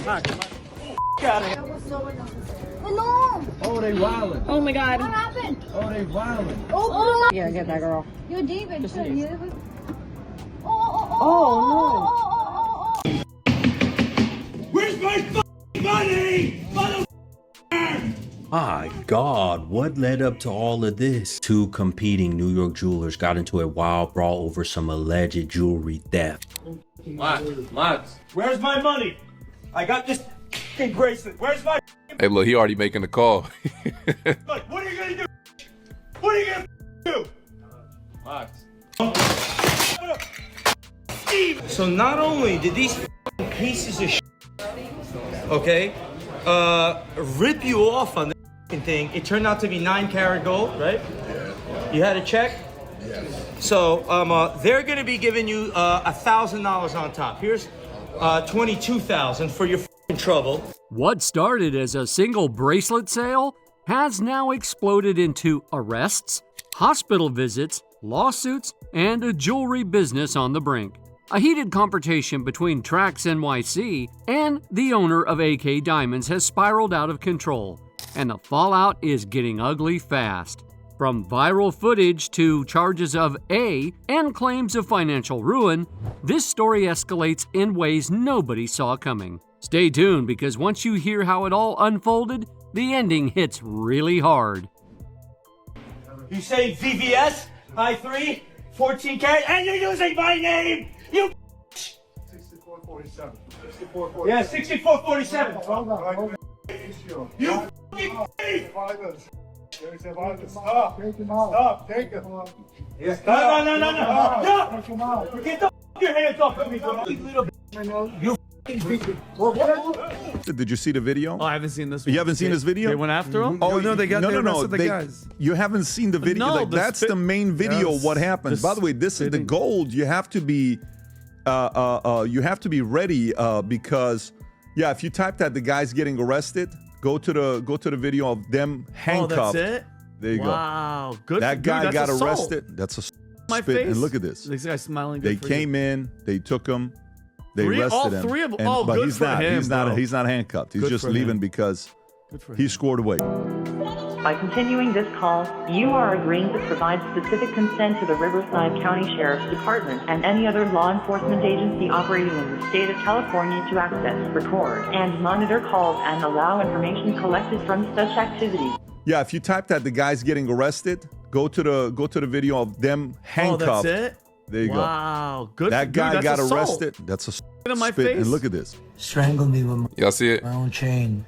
Out of here. That was so unnecessary. Oh no! Oh, they wildin'. Oh my god. What happened? Oh, they wildin'. Oh, Yeah, get that girl. Yo, David, Just should leave. you? Oh, Where's my fucking money? My God, what led up to all of this? Two competing New York jewelers got into a wild brawl over some alleged jewelry theft. Max, where's my money? I got this fucking bracelet. Where's my Hey, look, he already making the call. Look, what are you gonna do? What are you gonna do? Max. So not only did these pieces of okay, rip you off on the thing, it turned out to be 9-karat gold, right? Yeah. You had a check? Yeah. So they're gonna be giving you $1,000 on top. Here's $22,000 for your trouble. What started as a single bracelet sale has now exploded into arrests, hospital visits, lawsuits, and a jewelry business on the brink. A heated confrontation between TraxNYC and the owner of Akay Diamonds has spiraled out of control, and the fallout is getting ugly fast. From viral footage to charges of and claims of financial ruin, this story escalates in ways nobody saw coming. Stay tuned, because once you hear how it all unfolded, the ending hits really hard. You say VVS, high 3, 14 karat, and you're using my name! You 6447. Yeah, 6447. You fucking Stop. Stop. Take it. No. Get the your hands off of me, bro. You little you Did you see the video? Oh, I haven't seen this one. You haven't seen this video? They went after him? Oh, no, they got no. the They, guys. You haven't seen the video? No, like, that's the main video of what happens. By the way, this is the gold. You have to be ready because if you type that the guy's getting arrested, go to the video of them handcuffed. Oh, that's it? There you go. Wow, good. That guy dude, got assault. arrested. That's a My spit. face. And look at this. This guy's smiling. They Good for came in. They took him. They arrested all him. three of them. And, Oh, but good he's for not. him, He's bro. not. He's not handcuffed. He's Good just for leaving him. because for he scored away. By continuing this call, you are agreeing to provide specific consent to the Riverside County Sheriff's Department and any other law enforcement agency operating in the state of California to access, record, and monitor calls and allow information collected from such activities. Yeah, if you type that the guy's getting arrested, go to the video of them handcuffed. Oh, that's it? There you go. Wow, good. That guy dude, got that's assault. arrested. That's a In my spit. face. And look at this. Strangle me with Y'all see it? my own chain.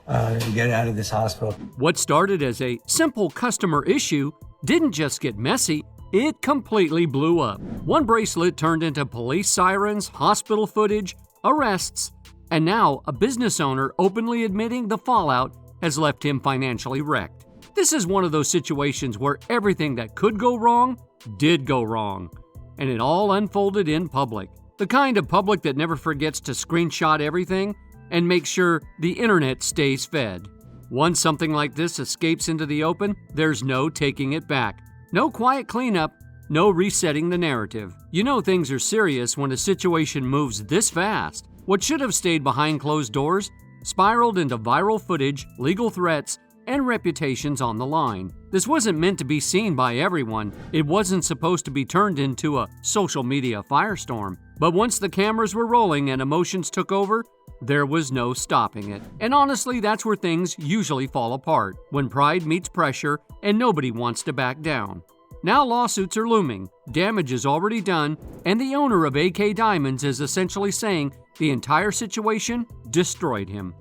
To get out of this hospital. What started as a simple customer issue didn't just get messy, it completely blew up. One bracelet turned into police sirens, hospital footage, arrests, and now a business owner openly admitting the fallout has left him financially wrecked. This is one of those situations where everything that could go wrong did go wrong, and it all unfolded in public. The kind of public that never forgets to screenshot everything and make sure the internet stays fed. Once something like this escapes into the open, there's no taking it back. No quiet cleanup, no resetting the narrative. You know things are serious when a situation moves this fast. What should have stayed behind closed doors spiraled into viral footage, legal threats, and reputations on the line. This wasn't meant to be seen by everyone. It wasn't supposed to be turned into a social media firestorm. But once the cameras were rolling and emotions took over, there was no stopping it. And honestly, that's where things usually fall apart, when pride meets pressure and nobody wants to back down. Now lawsuits are looming, damage is already done, and the owner of Akay Diamonds is essentially saying the entire situation destroyed him.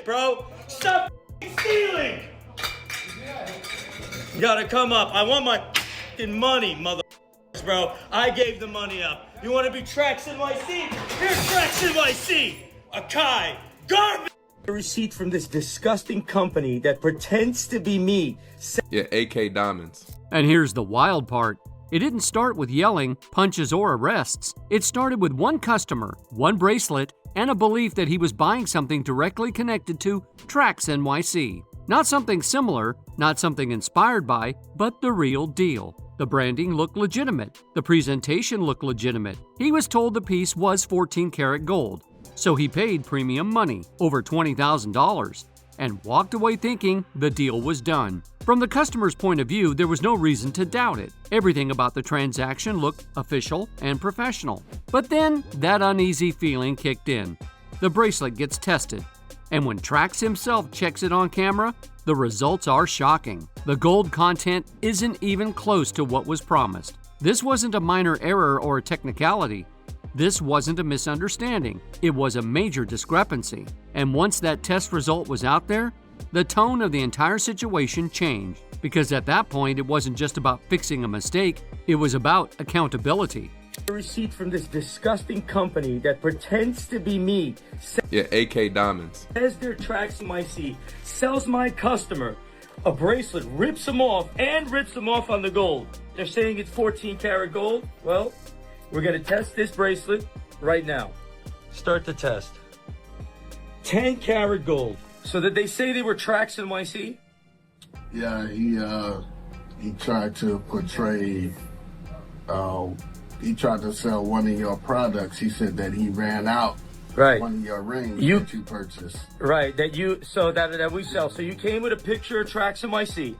bro. Stop stealing. You gotta come up. I want my money, mother. Bro, I gave the money up. You want to be TraxNYC? Here's TraxNYC. Akay, garbage. A receipt from this disgusting company that pretends to be me. Yeah, Akay Diamonds. And here's the wild part. It didn't start with yelling, punches, or arrests. It started with one customer, one bracelet, and a belief that he was buying something directly connected to TraxNYC. Not something similar, not something inspired by, but the real deal. The branding looked legitimate. The presentation looked legitimate. He was told the piece was 14 karat gold. So he paid premium money, over $20,000, and walked away thinking the deal was done. From the customer's point of view, there was no reason to doubt it. Everything about the transaction looked official and professional. But then that uneasy feeling kicked in. The bracelet gets tested, and when Trax himself checks it on camera, the results are shocking. The gold content isn't even close to what was promised. This wasn't a minor error or a technicality. This wasn't a misunderstanding. It was a major discrepancy. And once that test result was out there, the tone of the entire situation changed. Because at that point, it wasn't just about fixing a mistake, it was about accountability. A receipt from this disgusting company that pretends to be me. Yeah, Akay Diamonds. Says they're TraxNYC, sells my customer a bracelet, rips them off, and rips them off on the gold. They're saying it's 14 karat gold. Well, we're gonna test this bracelet right now. Start the test. 10 karat gold. So did they say they were TraxNYC? Yeah, he tried to portray, he tried to sell one of your products. He said that he ran out one of your rings that you purchased. Right, that we sell. So you came with a picture of TraxNYC.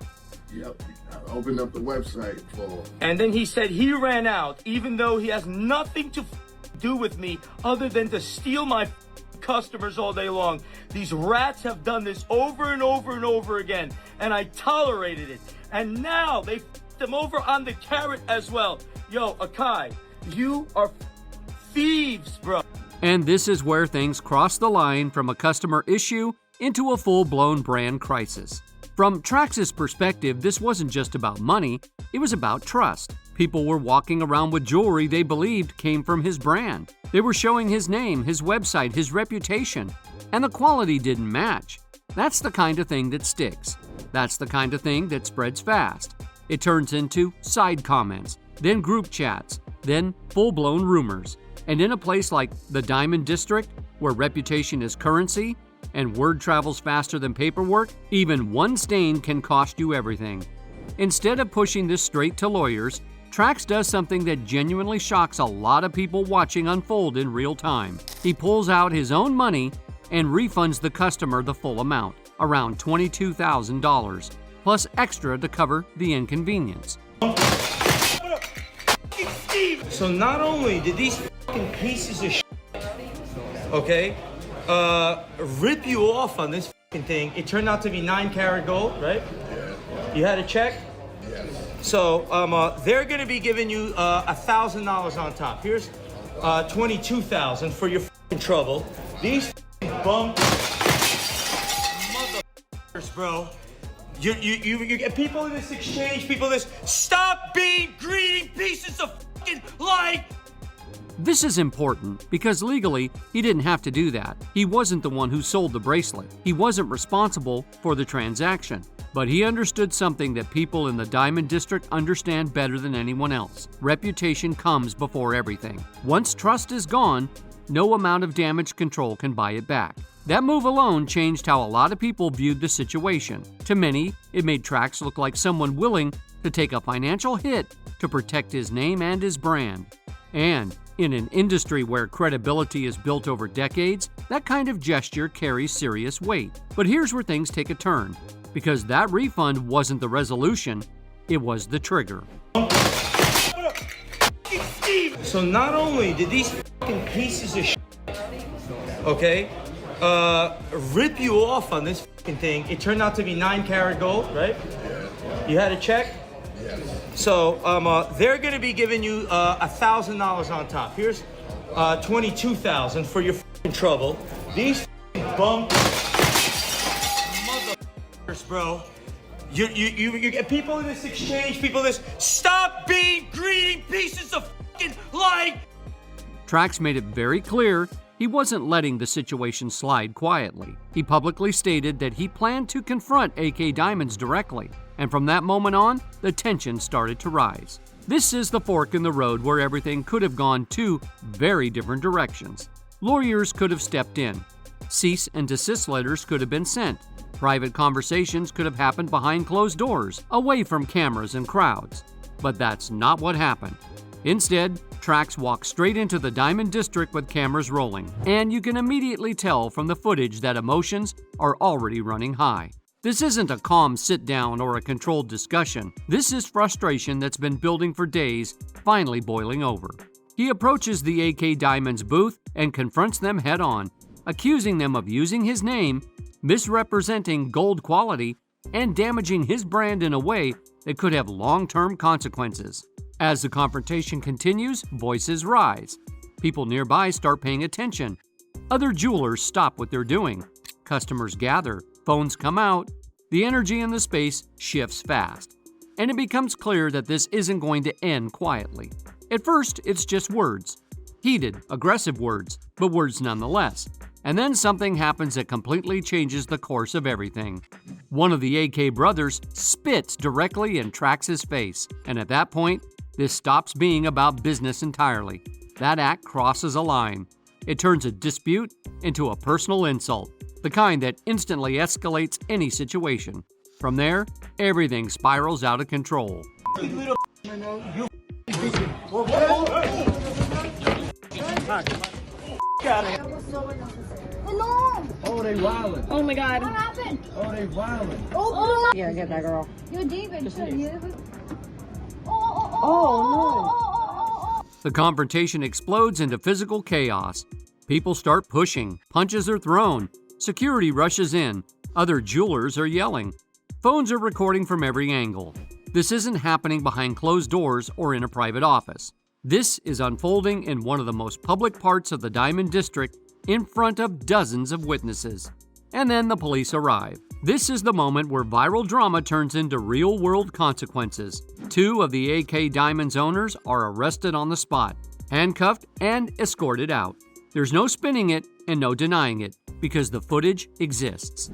Yep, I opened up the website for. And then he said he ran out, even though he has nothing to do with me other than to steal my customers all day long. These rats have done this over and over and over again, and I tolerated it. And now they them over on the carrot as well. Yo, Akay, you are thieves, bro. And this is where things cross the line from a customer issue into a full-blown brand crisis. From Trax's perspective, this wasn't just about money, it was about trust. People were walking around with jewelry they believed came from his brand. They were showing his name, his website, his reputation, and the quality didn't match. That's the kind of thing that sticks. That's the kind of thing that spreads fast. It turns into side comments, then group chats, then full-blown rumors. And in a place like the Diamond District, where reputation is currency and word travels faster than paperwork, even one stain can cost you everything. Instead of pushing this straight to lawyers, Trax does something that genuinely shocks a lot of people watching unfold in real time. He pulls out his own money and refunds the customer the full amount, around $22,000, plus extra to cover the inconvenience. So not only did these fucking pieces of shit, okay, rip you off on this fucking thing, it turned out to be 9 karat gold, right? Yeah. You had a check? Yes. So they're gonna be giving you $1,000 on top. Here's $22,000 for your fucking trouble. These bum motherfuckers, bro. You get people in this exchange, people in this. Stop being greedy pieces of fucking life. This is important because legally, he didn't have to do that. He wasn't the one who sold the bracelet. He wasn't responsible for the transaction. But he understood something that people in the Diamond District understand better than anyone else. Reputation comes before everything. Once trust is gone, no amount of damage control can buy it back. That move alone changed how a lot of people viewed the situation. To many, it made Trax look like someone willing to take a financial hit to protect his name and his brand. And in an industry where credibility is built over decades, that kind of gesture carries serious weight. But here's where things take a turn, because that refund wasn't the resolution, it was the trigger. So not only did these fucking pieces of shit, okay, rip you off on this fucking thing, it turned out to be 9 karat gold, right? Yeah. You had a check? Yes. So they're gonna be giving you $1,000 on top. Here's $22,000 for your fucking trouble. These fucking bum motherfuckers, bro. You get people in this exchange, people in this. Stop being greedy pieces of fucking life. Trax made it very clear he wasn't letting the situation slide quietly. He publicly stated that he planned to confront Akay Diamonds directly, and from that moment on, the tension started to rise. This is the fork in the road where everything could have gone two very different directions. Lawyers could have stepped in. Cease and desist letters could have been sent. Private conversations could have happened behind closed doors, away from cameras and crowds. But that's not what happened. Instead, Trax walks straight into the Diamond District with cameras rolling, and you can immediately tell from the footage that emotions are already running high. This isn't a calm sit-down or a controlled discussion. This is frustration that's been building for days, finally boiling over. He approaches the Akay Diamonds booth and confronts them head-on, accusing them of using his name, misrepresenting gold quality, and damaging his brand in a way that could have long-term consequences. As the confrontation continues, voices rise. People nearby start paying attention. Other jewelers stop what they're doing. Customers gather. Phones come out. The energy in the space shifts fast. And it becomes clear that this isn't going to end quietly. At first, it's just words. Heated, aggressive words, but words nonetheless. And then something happens that completely changes the course of everything. One of the Akay brothers spits directly in Trax's face, and at that point, this stops being about business entirely. That act crosses a line. It turns a dispute into a personal insult, the kind that instantly escalates any situation. From there, everything spirals out of control. No. Oh, they wildin'. Oh my God. What happened? Oh, they wildin'. Oh, Yeah, get that girl. Yo, David. Just should leave. you? Oh, The confrontation explodes into physical chaos. People start pushing, punches are thrown, security rushes in, other jewelers are yelling. Phones are recording from every angle. This isn't happening behind closed doors or in a private office. This is unfolding in one of the most public parts of the Diamond District in front of dozens of witnesses. And then the police arrive. This is the moment where viral drama turns into real-world consequences. 2 of the Akay Diamonds owners are arrested on the spot, handcuffed, and escorted out. There's no spinning it and no denying it, because the footage exists.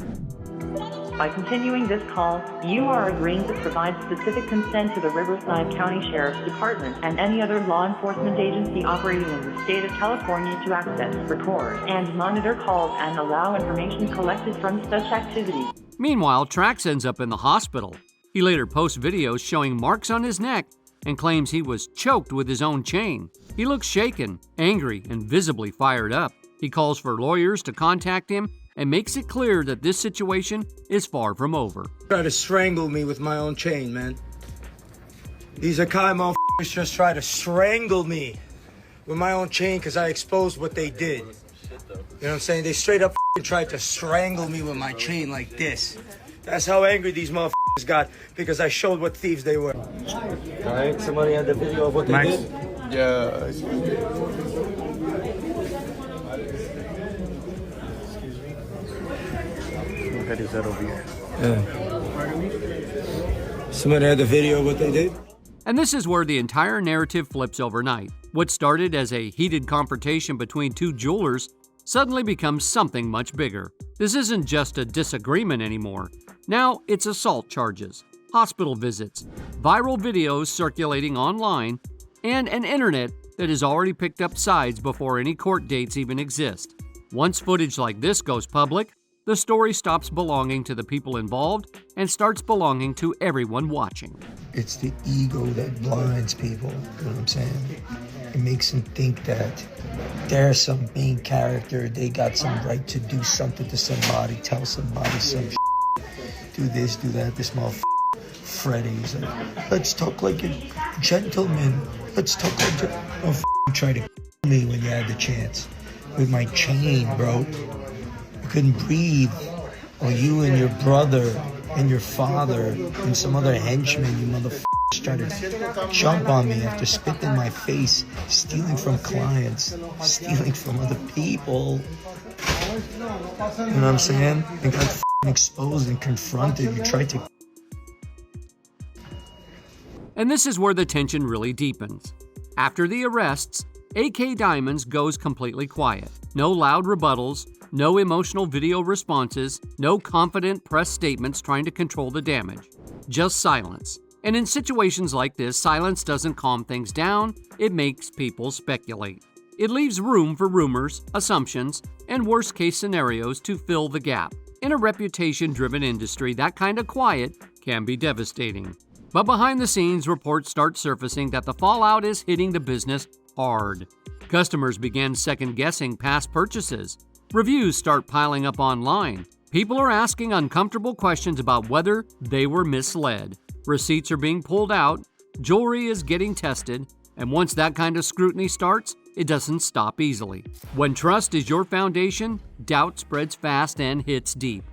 By continuing this call, you are agreeing to provide specific consent to the Riverside County Sheriff's Department and any other law enforcement agency operating in the state of California to access, record, and monitor calls and allow information collected from such activity. Meanwhile, Trax ends up in the hospital. He later posts videos showing marks on his neck and claims he was choked with his own chain. He looks shaken, angry, and visibly fired up. He calls for lawyers to contact him and makes it clear that this situation is far from over. Try to strangle me with my own chain, man. These Akay motherfuckers just try to strangle me with my own chain because I exposed what they did. You know what I'm saying? They straight up tried to strangle me with my chain like this. That's how angry these motherfuckers got because I showed what thieves they were. All right, somebody had the video of what they did? Yeah. Is that over here? Yeah. Somebody had the video of what they did? And this is where the entire narrative flips overnight. What started as a heated confrontation between 2 jewelers suddenly becomes something much bigger. This isn't just a disagreement anymore. Now it's assault charges, hospital visits, viral videos circulating online, and an internet that has already picked up sides before any court dates even exist. Once footage like this goes public, the story stops belonging to the people involved and starts belonging to everyone watching. It's the ego that blinds people, you know what I'm saying? It makes them think that they're some main character, they got some right to do something to somebody, tell somebody some do this, do that. This motherfucker Freddy's like, let's talk like a gentleman. Let's talk like a... Don't try to me when you had the chance. With my chain, bro. You couldn't breathe. Or you and your brother and your father and some other henchman, you motherfuckers tried to jump on me after spitting in my face, stealing from clients, stealing from other people. You know what I'm saying? And got exposed and confronted. You tried to... And this is where the tension really deepens. After the arrests, Akay Diamonds goes completely quiet. No loud rebuttals, no emotional video responses, no confident press statements trying to control the damage. Just silence. And in situations like this, silence doesn't calm things down, it makes people speculate. It leaves room for rumors, assumptions, and worst-case scenarios to fill the gap. In a reputation-driven industry, that kind of quiet can be devastating. But behind the scenes, reports start surfacing that the fallout is hitting the business hard. Customers begin second-guessing past purchases. Reviews start piling up online. People are asking uncomfortable questions about whether they were misled. Receipts are being pulled out. Jewelry is getting tested. And once that kind of scrutiny starts, it doesn't stop easily. When trust is your foundation, doubt spreads fast and hits deep.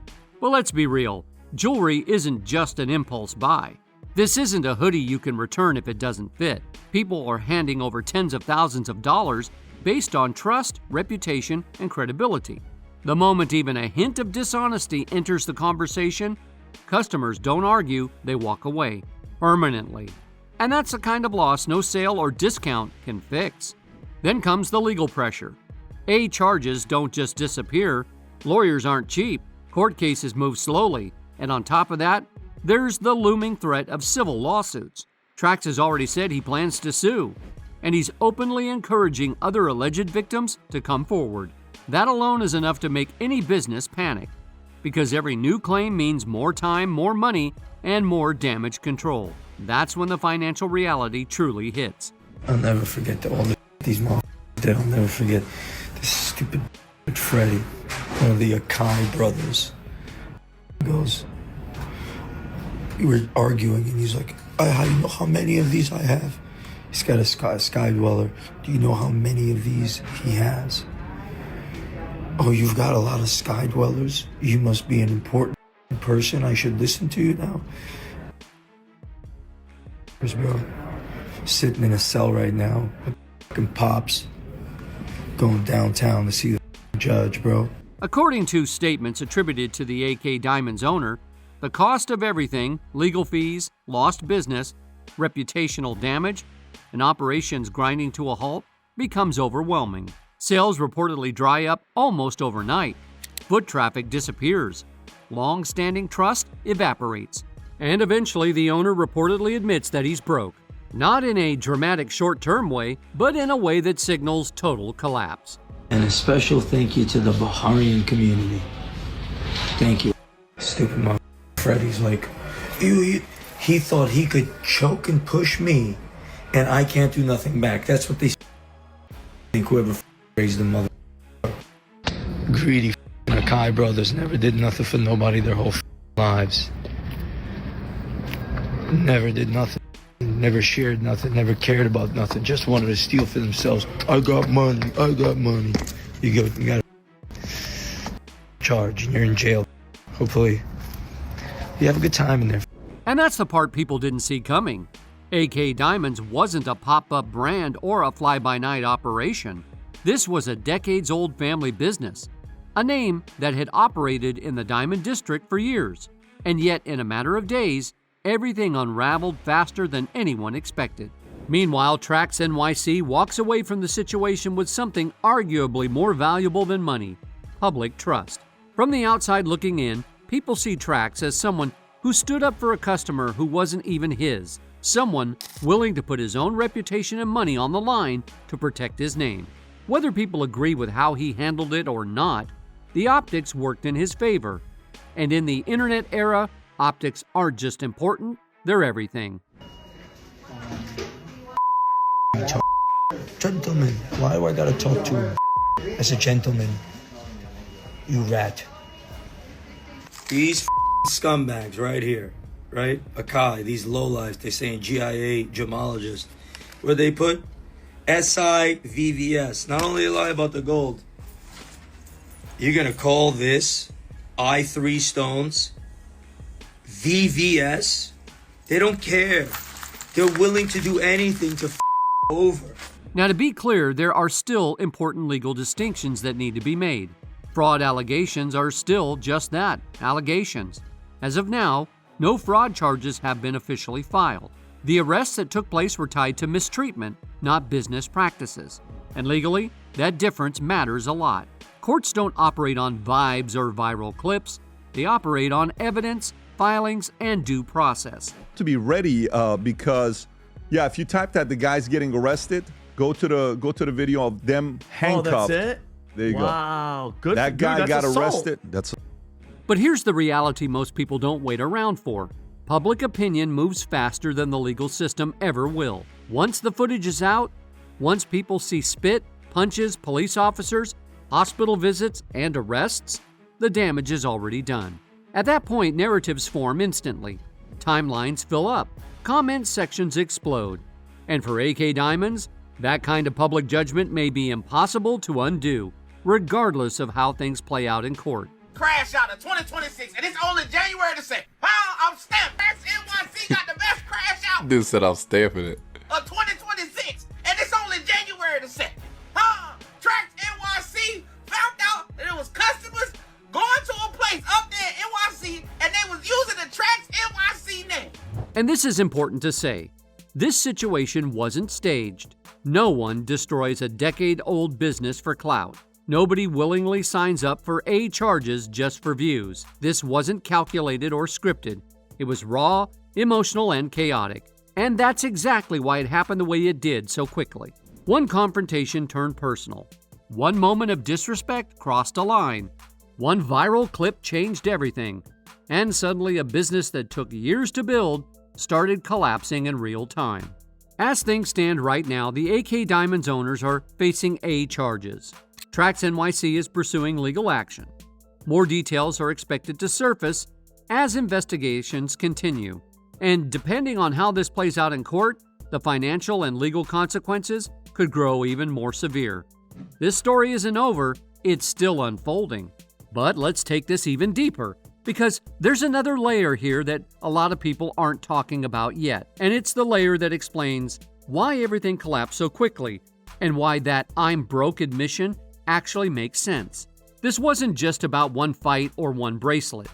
Well, let's be real. Jewelry isn't just an impulse buy. This isn't a hoodie you can return if it doesn't fit. People are handing over tens of thousands of dollars based on trust, reputation, and credibility. The moment even a hint of dishonesty enters the conversation, customers don't argue, they walk away permanently. And that's the kind of loss no sale or discount can fix. Then comes the legal pressure. Charges don't just disappear. Lawyers aren't cheap. Court cases move slowly. And on top of that, there's the looming threat of civil lawsuits. Trax has already said he plans to sue, and he's openly encouraging other alleged victims to come forward. That alone is enough to make any business panic, because every new claim means more time, more money, and more damage control. That's when the financial reality truly hits. I'll never forget all these motherfuckers did. I'll never forget this stupid Freddie, one of the Akay brothers. He goes, we were arguing, and he's like, "I know how many of these I have." He's got a sky dweller. Do you know how many of these he has? Oh, you've got a lot of sky dwellers? You must be an important person. I should listen to you now. Bro, sitting in a cell right now, fucking pops, going downtown to see the judge, bro. According to statements attributed to the Akay Diamonds owner, the cost of everything, legal fees, lost business, reputational damage, and operations grinding to a halt, becomes overwhelming. Sales reportedly dry up almost overnight. Foot traffic disappears. Long-standing trust evaporates. And eventually the owner reportedly admits that he's broke. Not in a dramatic short-term way, but in a way that signals total collapse. And a special thank you to the Baharian community. Thank you. Stupid mother. Freddie's like, he thought he could choke and push me, and I can't do nothing back. That's what they think, whoever raised the mother. Greedy Akay brothers never did nothing for nobody their whole lives. Never did nothing. Never shared nothing. Never cared about nothing. Just wanted to steal for themselves. I got money. I got money. You got a charge, and you're in jail. Hopefully you have a good time in there. And that's the part people didn't see coming. Akay Diamonds wasn't a pop-up brand or a fly-by-night operation. This was a decades-old family business, a name that had operated in the Diamond District for years. And yet, in a matter of days, everything unraveled faster than anyone expected. Meanwhile, TraxNYC walks away from the situation with something arguably more valuable than money: public trust. From the outside looking in, people see Trax as someone who stood up for a customer who wasn't even his, someone willing to put his own reputation and money on the line to protect his name. Whether people agree with how he handled it or not, the optics worked in his favor. And in the internet era, optics aren't just important, they're everything. Gentlemen, why do I gotta talk to him as a gentleman? You rat. These scumbags right here, right? Akay, these lowlifes, they saying GIA gemologist, where they put SIVVS. Not only lie about the gold, you're gonna call this I3 stones VVS? They don't care. They're willing to do anything to over. Now, to be clear, there are still important legal distinctions that need to be made. Fraud allegations are still just that, allegations. As of now, no fraud charges have been officially filed. The arrests that took place were tied to mistreatment, not business practices. And legally, that difference matters a lot. Courts don't operate on vibes or viral clips. They operate on evidence, filings, and due process. To be ready, because if you type that the guy's getting arrested, go to the video of them handcuffed. Oh, that's it? There you go. Wow, good. That guy got assault. arrested. That's. But here's the reality most people don't wait around for. Public opinion moves faster than the legal system ever will. Once the footage is out, once people see spit, punches, police officers, hospital visits, and arrests, the damage is already done. At that point, narratives form instantly. Timelines fill up. Comment sections explode. And for Akay Diamonds, that kind of public judgment may be impossible to undo, regardless of how things play out in court. Crash out of 2026, and it's only January the 2nd. How I'm stamped. TraxNYC got the best crash out Dude said I'm stamping it. of 2026, and it's only January the 2nd. Huh? TraxNYC found out that it was customers going to a place up there in NYC, and they was using the TraxNYC name. And this is important to say. This situation wasn't staged. No one destroys a decade-old business for clout. Nobody willingly signs up for A charges just for views. This wasn't calculated or scripted. It was raw, emotional, and chaotic. And that's exactly why it happened the way it did so quickly. One confrontation turned personal. One moment of disrespect crossed a line. One viral clip changed everything. And suddenly a business that took years to build started collapsing in real time. As things stand right now, the Akay Diamonds owners are facing A charges. TraxNYC is pursuing legal action. More details are expected to surface as investigations continue. And depending on how this plays out in court, the financial and legal consequences could grow even more severe. This story isn't over, it's still unfolding. But let's take this even deeper, because there's another layer here that a lot of people aren't talking about yet. And it's the layer that explains why everything collapsed so quickly and why that "I'm broke" admission actually makes sense. This wasn't just about one fight or one bracelet.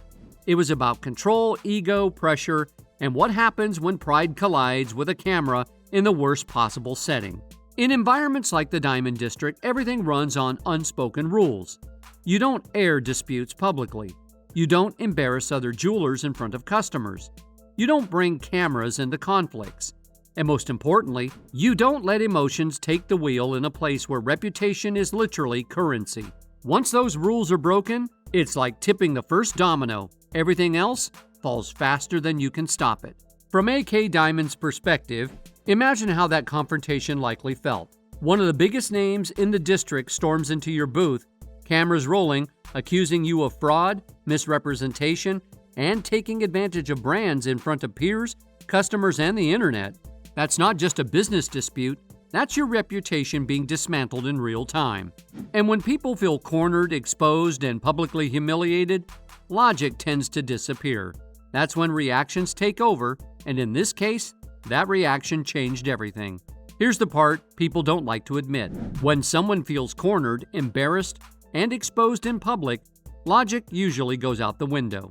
It was about control, ego, pressure, and what happens when pride collides with a camera in the worst possible setting. In environments like the Diamond District, everything runs on unspoken rules. You don't air disputes publicly. You don't embarrass other jewelers in front of customers. You don't bring cameras into conflicts. And most importantly, you don't let emotions take the wheel in a place where reputation is literally currency. Once those rules are broken, it's like tipping the first domino. Everything else falls faster than you can stop it. From Akay Diamond's perspective, imagine how that confrontation likely felt. One of the biggest names in the district storms into your booth, cameras rolling, accusing you of fraud, misrepresentation, and taking advantage of brands in front of peers, customers, and the internet. That's not just a business dispute, that's your reputation being dismantled in real time. And when people feel cornered, exposed, and publicly humiliated, logic tends to disappear. That's when reactions take over, and in this case, that reaction changed everything. Here's the part people don't like to admit. When someone feels cornered, embarrassed, and exposed in public, logic usually goes out the window.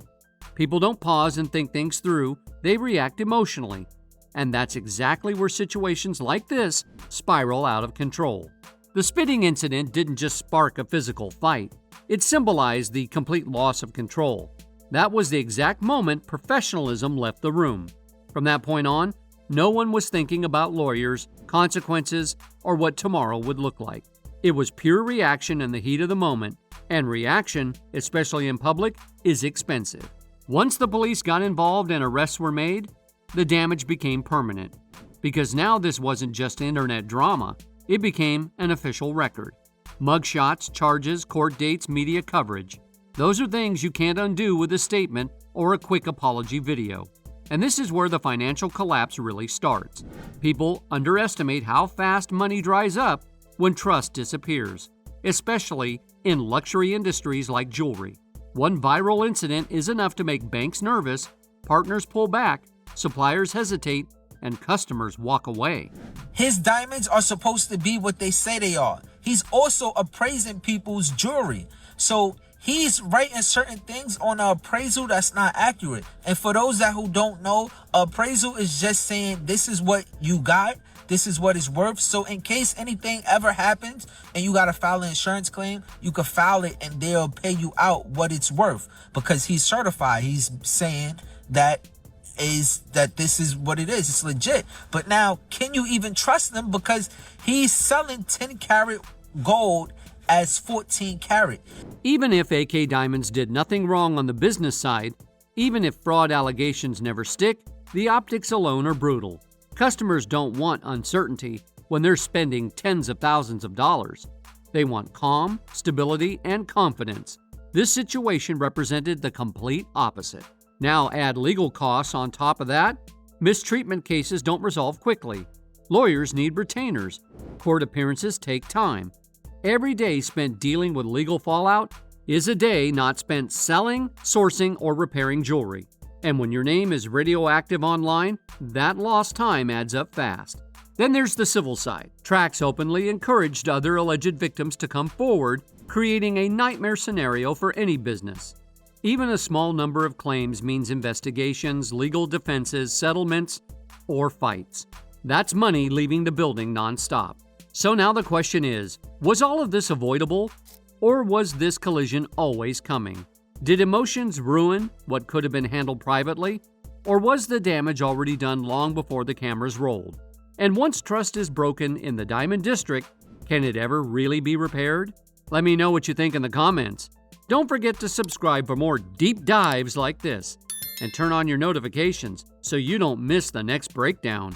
People don't pause and think things through, they react emotionally. And that's exactly where situations like this spiral out of control. The spitting incident didn't just spark a physical fight. It symbolized the complete loss of control. That was the exact moment professionalism left the room. From that point on, no one was thinking about lawyers, consequences, or what tomorrow would look like. It was pure reaction in the heat of the moment, and reaction, especially in public, is expensive. Once the police got involved and arrests were made, the damage became permanent. Because now this wasn't just internet drama, it became an official record. Mugshots, charges, court dates, media coverage. Those are things you can't undo with a statement or a quick apology video. And this is where the financial collapse really starts. People underestimate how fast money dries up when trust disappears, especially in luxury industries like jewelry. One viral incident is enough to make banks nervous, partners pull back, suppliers hesitate, and customers walk away. His diamonds are supposed to be what they say they are. He's also appraising people's jewelry. So he's writing certain things on an appraisal that's not accurate. And for those who don't know, appraisal is just saying this is what you got, this is what it's worth. So in case anything ever happens and you got to file an insurance claim, you can file it and they'll pay you out what it's worth because he's certified. He's saying that this is what it is. It's legit. But now, can you even trust them? Because he's selling 10 karat gold as 14 karat. Even if Akay Diamonds did nothing wrong on the business side, Even if fraud allegations never stick, the optics alone are brutal. Customers don't want uncertainty when they're spending tens of thousands of dollars. They want calm, stability, and confidence. This situation represented the complete opposite. Now add legal costs on top of that. Mistreatment cases don't resolve quickly. Lawyers need retainers. Court appearances take time. Every day spent dealing with legal fallout is a day not spent selling, sourcing, or repairing jewelry. And when your name is radioactive online, that lost time adds up fast. Then there's the civil side. Trax openly encouraged other alleged victims to come forward, creating a nightmare scenario for any business. Even a small number of claims means investigations, legal defenses, settlements, or fights. That's money leaving the building nonstop. So now the question is, was all of this avoidable? Or was this collision always coming? Did emotions ruin what could have been handled privately? Or was the damage already done long before the cameras rolled? And once trust is broken in the Diamond District, can it ever really be repaired? Let me know what you think in the comments. Don't forget to subscribe for more deep dives like this, and turn on your notifications so you don't miss the next breakdown.